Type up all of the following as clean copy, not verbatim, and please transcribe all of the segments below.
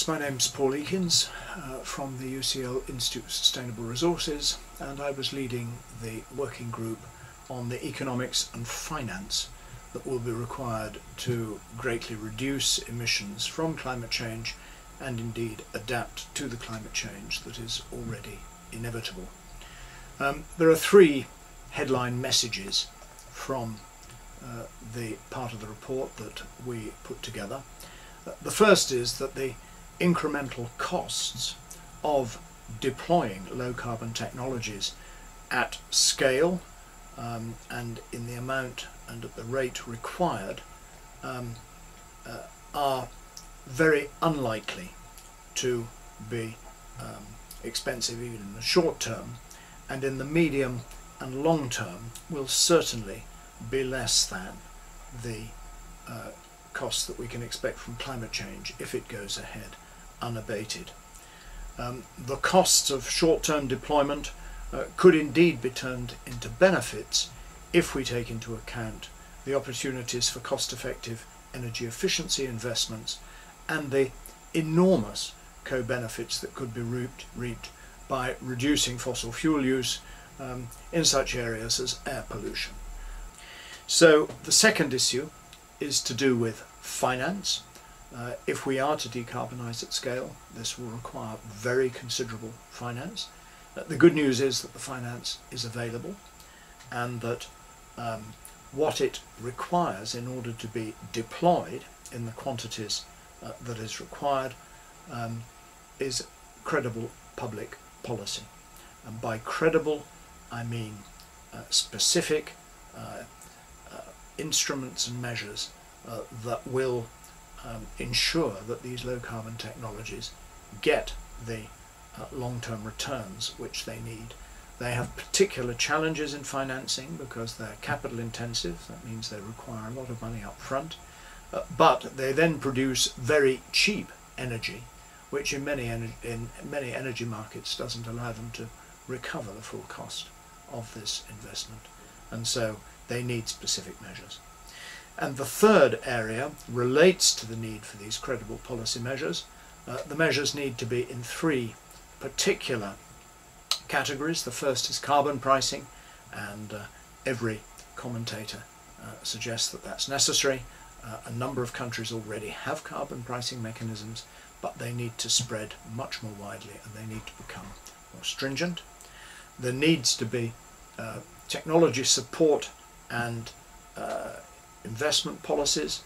My name's Paul Ekins from the UCL Institute of Sustainable Resources, and I was leading the working group on the economics and finance that will be required to greatly reduce emissions from climate change and indeed adapt to the climate change that is already inevitable. There are three headline messages from the part of the report that we put together. The first is that the incremental costs of deploying low carbon technologies at scale and in the amount and at the rate required are very unlikely to be expensive even in the short term, and in the medium and long term will certainly be less than the costs that we can expect from climate change if it goes ahead unabated. The costs of short-term deployment could indeed be turned into benefits if we take into account the opportunities for cost-effective energy efficiency investments and the enormous co-benefits that could be reaped by reducing fossil fuel use in such areas as air pollution. So the second issue is to do with finance. If we are to decarbonise at scale, this will require very considerable finance. The good news is that the finance is available, and that what it requires in order to be deployed in the quantities that is required is credible public policy. And by credible, I mean specific instruments and measures that will ensure that these low carbon technologies get the long-term returns which they need. They have particular challenges in financing because they're capital intensive. That means they require a lot of money up front, but they then produce very cheap energy, which in many energy markets doesn't allow them to recover the full cost of this investment, and so they need specific measures. And the third area relates to the need for these credible policy measures. The measures need to be in three particular categories. The first is carbon pricing, and every commentator suggests that that's necessary. A number of countries already have carbon pricing mechanisms, but they need to spread much more widely and they need to become more stringent. There needs to be technology support and investment policies,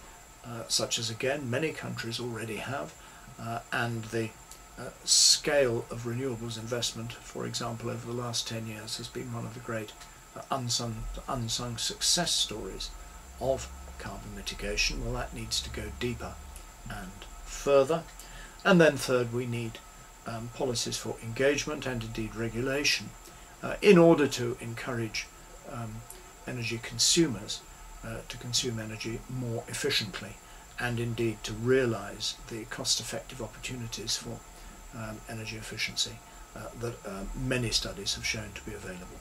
such as again many countries already have, and the scale of renewables investment, for example, over the last 10 years has been one of the great unsung success stories of carbon mitigation. Well, that needs to go deeper and further. And then third, we need policies for engagement and indeed regulation in order to encourage energy consumers to consume energy more efficiently, and indeed to realise the cost-effective opportunities for energy efficiency that many studies have shown to be available.